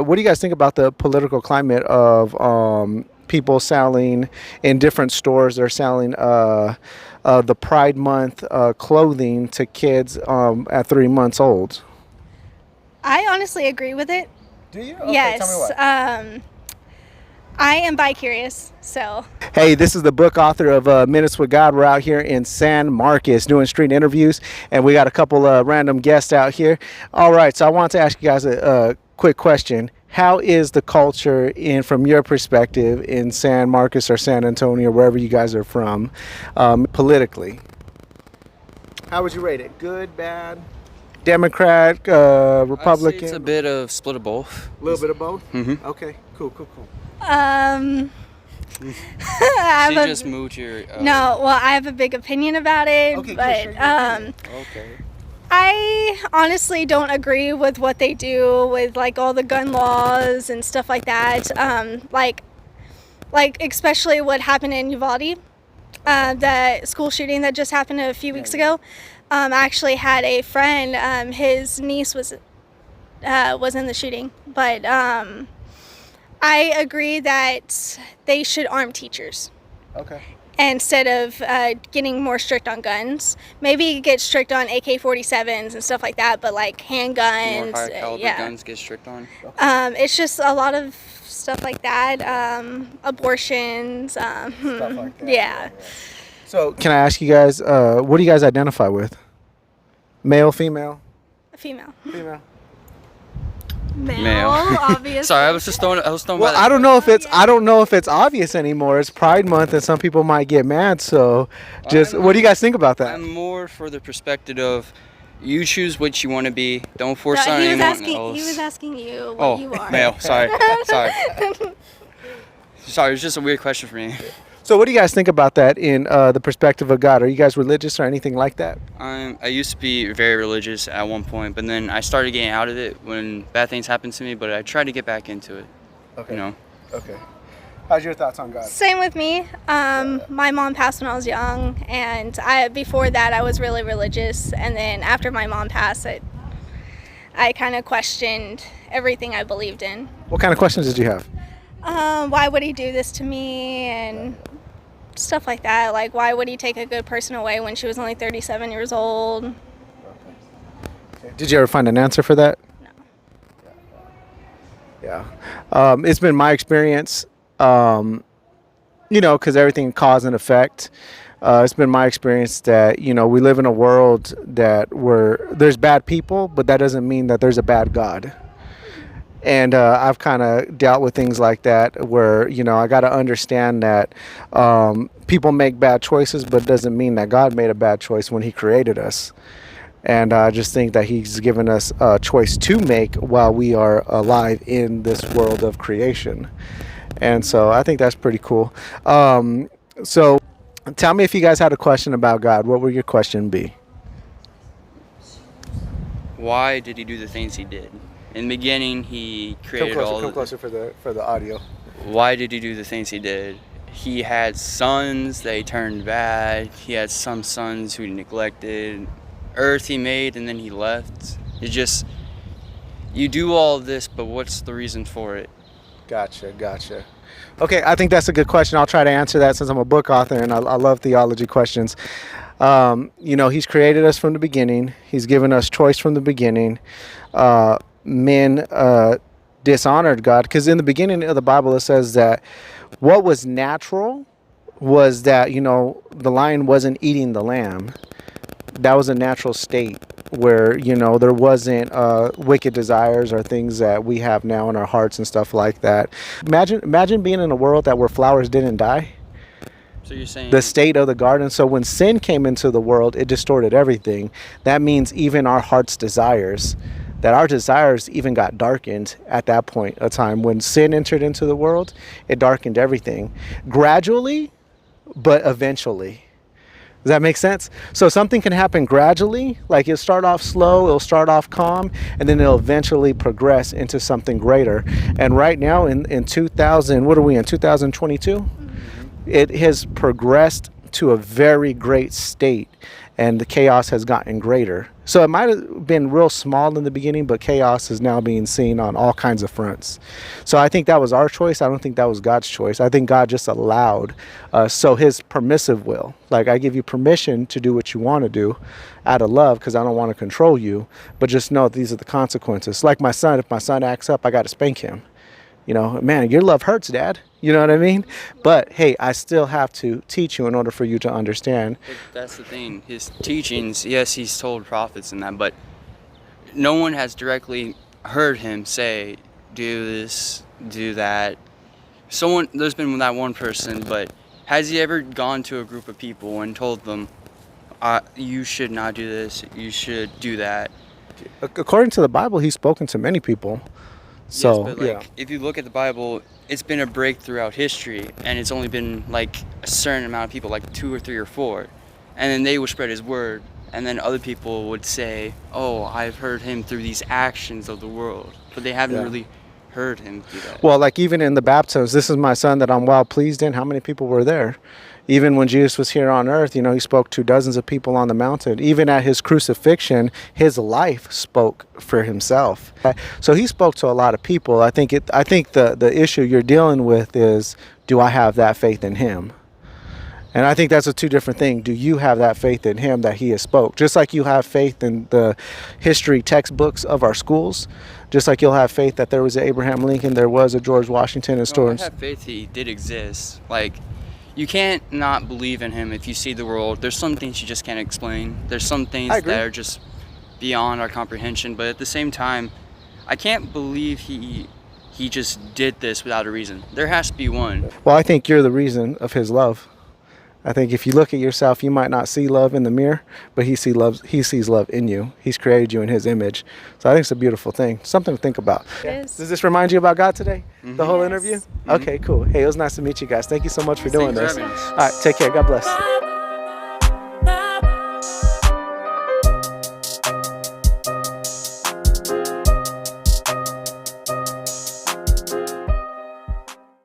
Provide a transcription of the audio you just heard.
what do you guys think about the political climate of people selling in different stores? They're selling the Pride Month clothing to kids at 3 months old. I honestly agree with it. Do you? Okay, Yes. tell me why. I am bi-curious, so. Hey, this is the book author of Minutes with God. We're out here in San Marcos doing street interviews, and we got a couple random guests out here. All right, so I want to ask you guys a quick question. How is the culture, from your perspective, in San Marcos or San Antonio, wherever you guys are from, politically? How would you rate it? Good, bad, Democrat, Republican? I'd say it's a bit of split of both. A little bit of both? Mm-hmm. Okay, cool. I She have just moved here. no, well, I have a big opinion about it, Okay, but sure, your Okay. I honestly don't agree with what they do with like all the gun laws and stuff like that. Like especially what happened in Uvalde, the school shooting that just happened a few weeks ago. I actually had a friend. His niece was in the shooting, but I agree that they should arm teachers. Okay. Instead of getting more strict on guns. Maybe get strict on AK-47s and stuff like that, but like handguns. More high caliber yeah. guns get strict on. It's just a lot of stuff like that. Abortions. Stuff like that. Yeah. So, can I ask you guys, what do you guys identify with? Male, female? Female. Female. Male, obviously. Sorry, I was throwing. Well, I don't know if it's obvious anymore. It's Pride Month, and some people might get mad. So, what do you guys think about that? I'm more for the perspective of you choose what you want to be. Don't force on he was anyone asking. else. He was asking you what you are. Male. Sorry. Sorry, it's just a weird question for me. So, what do you guys think about that in the perspective of God? Are you guys religious or anything like that? I used to be very religious at one point, but then I started getting out of it when bad things happened to me. But I tried to get back into it. Okay. You know. Okay. How's your thoughts on God? Same with me. My mom passed when I was young, and before that I was really religious, and then after my mom passed, I kind of questioned everything I believed in. What kind of questions did you have? Why would he do this to me and stuff like that? Like, why would he take a good person away when she was only 37 years old? Did you ever find an answer for that? No. Yeah. It's been my experience, because everything cause and effect. It's been my experience that, we live in a world where there's bad people, but that doesn't mean that there's a bad God. And I've kind of dealt with things like that where, I got to understand that people make bad choices, but it doesn't mean that God made a bad choice when he created us. And I just think that he's given us a choice to make while we are alive in this world of creation. And so I think that's pretty cool. So tell me if you guys had a question about God. What would your question be? Why did he do the things he did? In the beginning, he created Come closer for the audio. Why did he do the things he did? He had sons, they turned bad. He had some sons who he neglected. Earth he made, and then he left. It's just, you do all this, but what's the reason for it? Gotcha. Okay, I think that's a good question. I'll try to answer that since I'm a book author and I love theology questions. He's created us from the beginning. He's given us choice from the beginning. Men dishonored God, because in the beginning of the Bible it says that what was natural was that the lion wasn't eating the lamb. That was a natural state where there wasn't wicked desires or things that we have now in our hearts and stuff like that. Imagine being in a world where flowers didn't die. So you're saying the state of the garden. So when sin came into the world, it distorted everything. That means even our heart's desires, that our desires even got darkened at that point of time. When sin entered into the world, it darkened everything. Gradually, but eventually. Does that make sense? So something can happen gradually, like it'll start off slow, it'll start off calm, and then it'll eventually progress into something greater. And right now in 2022? It has progressed to a very great state, and the chaos has gotten greater. So it might have been real small in the beginning, but chaos is now being seen on all kinds of fronts. So I think that was our choice. I don't think that was God's choice. I think God just allowed, so his permissive will. Like, I give you permission to do what you want to do out of love because I don't want to control you, but just know these are the consequences. Like my son, if my son acts up, I got to spank him. You know, man, your love hurts, Dad. You know what I mean? But hey, I still have to teach you in order for you to understand. But that's the thing. His teachings, yes, he's told prophets and that, but no one has directly heard him say, do this, do that. There's been that one person, but has he ever gone to a group of people and told them, you should not do this, you should do that? According to the Bible, he's spoken to many people. So, yes, but if you look at the Bible, it's been a break throughout history, and it's only been like a certain amount of people, like 2 or 3 or 4, and then they would spread his word, and then other people would say, oh, I've heard him through these actions of the world, but they haven't really heard him do that. Well, like even in the baptisms, this is my son that I'm well pleased in. How many people were there? Even when Jesus was here on earth, you know, he spoke to dozens of people on the mountain. Even at his crucifixion, his life spoke for himself. So he spoke to a lot of people. I think the issue you're dealing with is, do I have that faith in him? And I think that's a 2 different things. Do you have that faith in him that he has spoke? Just like you have faith in the history textbooks of our schools, just like you'll have faith that there was an Abraham Lincoln, there was a George Washington, and I have faith he did exist. Like, you can't not believe in him if you see the world. There's some things you just can't explain. There's some things that are just beyond our comprehension. But at the same time, I can't believe he just did this without a reason. There has to be one. Well, I think you're the reason of his love. I think if you look at yourself, you might not see love in the mirror, but he sees love in you. He's created you in his image. So I think it's a beautiful thing. Something to think about. It is. Does this remind you about God today? Mm-hmm. The whole Yes. interview? Okay, cool. Hey, it was nice to meet you guys. Thank you so much for doing Thanks this. for having us. All right, take care. God bless.